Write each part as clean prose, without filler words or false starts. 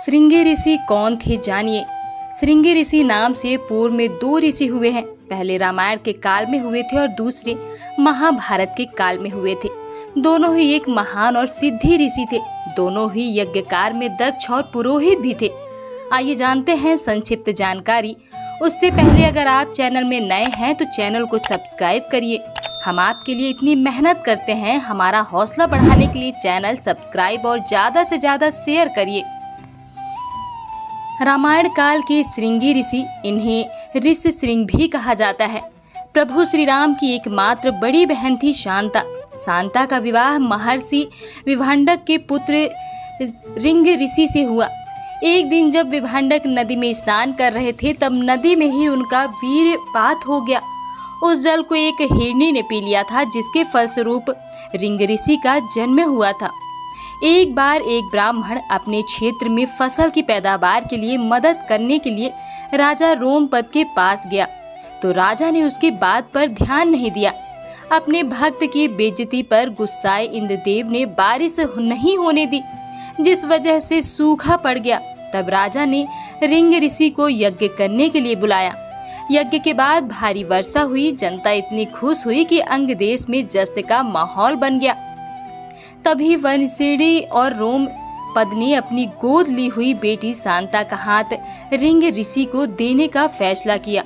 श्रृंगी ऋषि कौन थे जानिए। श्रृंगी ऋषि नाम से पूर्व में 2 ऋषि हुए हैं। पहले रामायण के काल में हुए थे और दूसरे महाभारत के काल में हुए थे। दोनों ही एक महान और सिद्धि ऋषि थे। दोनों ही यज्ञकार में दक्ष और पुरोहित भी थे। आइए जानते हैं संक्षिप्त जानकारी। उससे पहले अगर आप चैनल में नए हैं तो चैनल को सब्सक्राइब करिए। हम आपके लिए इतनी मेहनत करते हैं, हमारा हौसला बढ़ाने के लिए चैनल सब्सक्राइब और ज़्यादा से ज़्यादा शेयर करिए। रामायण काल के श्रृंगी ऋषि, इन्हें ऋषि श्रृंग भी कहा जाता है। प्रभु श्री राम की एकमात्र बड़ी बहन थी शांता। शांता का विवाह महर्षि विभांडक के पुत्र ऋंग ऋषि से हुआ। एक दिन जब विभांडक नदी में स्नान कर रहे थे तब नदी में ही उनका वीरपात हो गया। उस जल को एक हिरनी ने पी लिया था, जिसके फलस्वरूप ऋंग ऋषि का जन्म हुआ था। एक बार एक ब्राह्मण अपने क्षेत्र में फसल की पैदावार के लिए मदद करने के लिए राजा रोमपद के पास गया तो राजा ने उसकी बात पर ध्यान नहीं दिया। अपने भक्त की बेइज्जती पर गुस्साए इंद्रदेव ने बारिश नहीं होने दी, जिस वजह से सूखा पड़ गया। तब राजा ने ऋंग ऋषि को यज्ञ करने के लिए बुलाया। यज्ञ के बाद भारी वर्षा हुई। जनता इतनी खुश हुई कि अंग देश में जश्न का माहौल बन गया। तभी वनसिड़ी और रोम पद ने अपनी गोद ली हुई बेटी शांता का हाथ ऋंग ऋषि को देने का फैसला किया।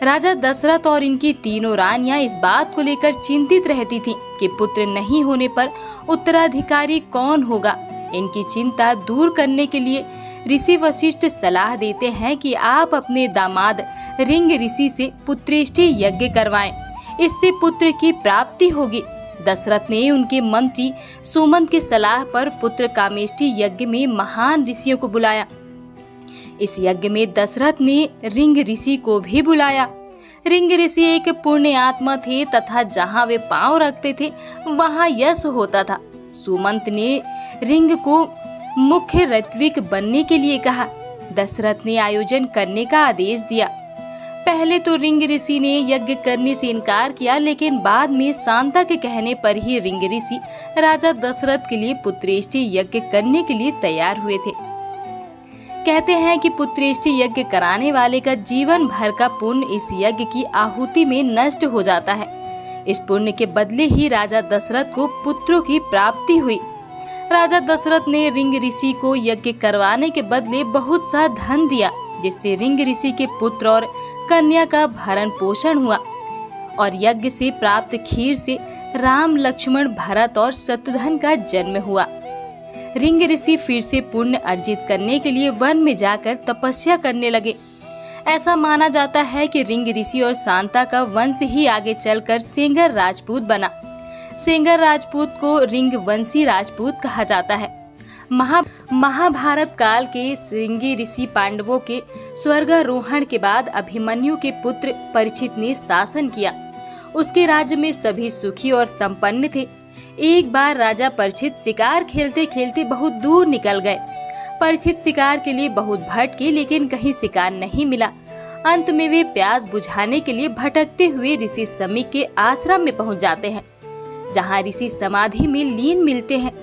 राजा दशरथ और इनकी तीनों रानियां इस बात को लेकर चिंतित रहती थीं कि पुत्र नहीं होने पर उत्तराधिकारी कौन होगा। इनकी चिंता दूर करने के लिए ऋषि वशिष्ठ सलाह देते हैं कि आप अपने दामाद ऋंग ऋषि से पुत्रेष्टि यज्ञ करवाएं, इससे पुत्र की प्राप्ति होगी। दशरथ ने उनके मंत्री सुमंत की सलाह पर पुत्र कामेष्टि यज्ञ में महान ऋषियों को बुलाया। इस यज्ञ में दशरथ ने ऋंग ऋषि को भी बुलाया। ऋंग ऋषि एक पुण्य आत्मा थे तथा जहाँ वे पांव रखते थे वहाँ यश होता था। सुमंत ने ऋंग को मुख्य ऋत्विक बनने के लिए कहा। दशरथ ने आयोजन करने का आदेश दिया। पहले तो ऋंग ऋषि ने यज्ञ करने से इनकार किया, लेकिन बाद में शांता के कहने पर ही ऋंग ऋषि राजा दशरथ के लिए पुत्रेष्टि यज्ञ करने के लिए तैयार हुए थे। कहते हैं कि पुत्रेष्टि यज्ञ कराने वाले का जीवन भर का पुण्य इस यज्ञ की आहुति में नष्ट हो जाता है। इस पुण्य के बदले ही राजा दशरथ को पुत्रों की प्राप्ति हुई। राजा दशरथ ने ऋंग ऋषि को यज्ञ करवाने के बदले बहुत सा धन दिया, जिससे ऋंग ऋषि के पुत्र और कन्या का भरण पोषण हुआ और यज्ञ से प्राप्त खीर से राम, लक्ष्मण, भरत और शत्रुघ्न का जन्म हुआ। ऋंग ऋषि फिर से पुण्य अर्जित करने के लिए वन में जाकर तपस्या करने लगे। ऐसा माना जाता है कि ऋंग ऋषि और शांता का वंश ही आगे चलकर सेंगर राजपूत बना। सेंगर राजपूत को ऋंग वंशी राजपूत कहा जाता है। महाभारत काल के श्रृंगी ऋषि पांडवों के स्वर्गारोहण के बाद अभिमन्यु के पुत्र परीक्षित ने शासन किया। उसके राज्य में सभी सुखी और संपन्न थे। एक बार राजा परीक्षित शिकार खेलते खेलते बहुत दूर निकल गए। परीक्षित शिकार के लिए बहुत भटके, लेकिन कहीं शिकार नहीं मिला। अंत में वे प्यास बुझाने के लिए भटकते हुए ऋषि शमी के आश्रम में पहुंच जाते हैं, जहां ऋषि समाधि में लीन मिलते हैं।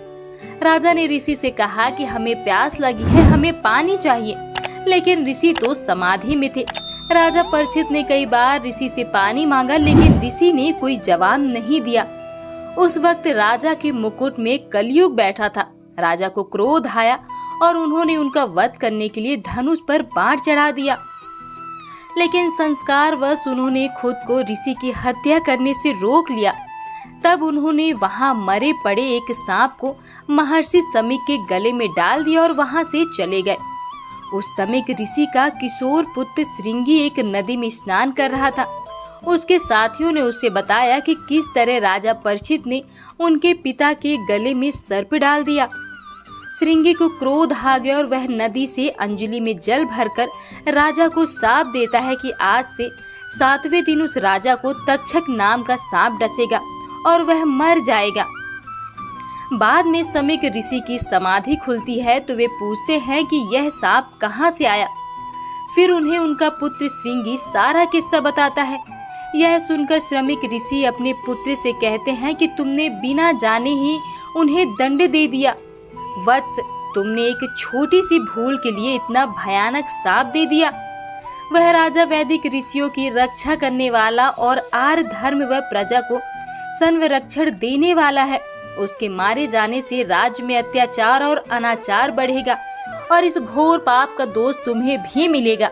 राजा ने ऋषि से कहा कि हमें प्यास लगी है, हमें पानी चाहिए, लेकिन ऋषि तो समाधि में थे। राजा परीक्षित ने कई बार ऋषि से पानी मांगा, लेकिन ऋषि ने कोई जवाब नहीं दिया। उस वक्त राजा के मुकुट में कलयुग बैठा था। राजा को क्रोध आया और उन्होंने उनका वध करने के लिए धनुष पर बाण चढ़ा दिया, लेकिन संस्कारवश उन्होंने खुद को ऋषि की हत्या करने से रोक लिया। तब उन्होंने वहां मरे पड़े एक सांप को महर्षि शमी के गले में डाल दिया और वहां से चले गए। उस समय ऋषि का किशोर पुत्र श्रृंगी एक नदी में स्नान कर रहा था। उसके साथियों ने उसे बताया कि किस तरह राजा परीक्षित ने उनके पिता के गले में सर्प डाल दिया। श्रृंगी को क्रोध आ गया और वह नदी से अंजलि में जल भरकर राजा को शाप देता है कि आज से 7वें दिन उस राजा को तक्षक नाम का सांप डसेगा और वह मर जाएगा। बाद में शमीक ऋषि की समाधि खुलती है तो वे पूछते हैं कि यह सांप कहाँ से आया। फिर उन्हें उनका पुत्र श्रृंगी सारा किस्सा बताता है। यह सुनकर श्रमिक ऋषि अपने पुत्र से कहते हैं कि तुमने बिना जाने ही उन्हें दंड दे दिया। वत्स, तुमने एक छोटी सी भूल के लिए इतना भयानक शाप दे दिया। वह राजा वैदिक ऋषियों की रक्षा करने वाला और आर्य धर्म व प्रजा को संरक्षण देने वाला है। उसके मारे जाने से राज्य में अत्याचार और अनाचार बढ़ेगा और इस घोर पाप का दोष तुम्हें भी मिलेगा।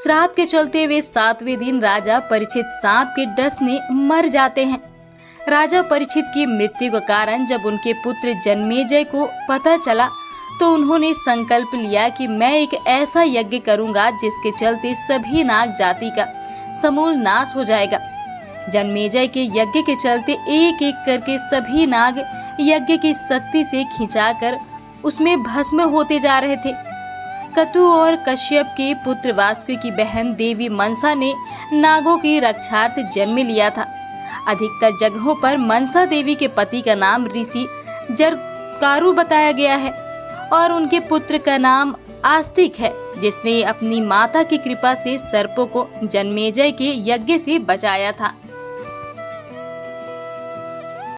श्राप के चलते वे 7वें दिन राजा परीक्षित सांप के डसने मर जाते हैं। राजा परीक्षित की मृत्यु का कारण जब उनके पुत्र जन्मेजय को पता चला तो उन्होंने संकल्प लिया कि मैं एक ऐसा यज्ञ करूंगा जिसके चलते सभी नाग जाति का समूल नाश हो जाएगा। जन्मेजय के यज्ञ के चलते एक एक करके सभी नाग यज्ञ की शक्ति से खिंचाकर उसमें भस्म होते जा रहे थे। कतु और कश्यप के पुत्र वासुकी की बहन देवी मनसा ने नागों की रक्षार्थ जन्म लिया था। अधिकतर जगहों पर मनसा देवी के पति का नाम ऋषि जरकारु बताया गया है और उनके पुत्र का नाम आस्तिक है, जिसने अपनी माता की कृपा से सर्पों को जन्मेजय के यज्ञ से बचाया था।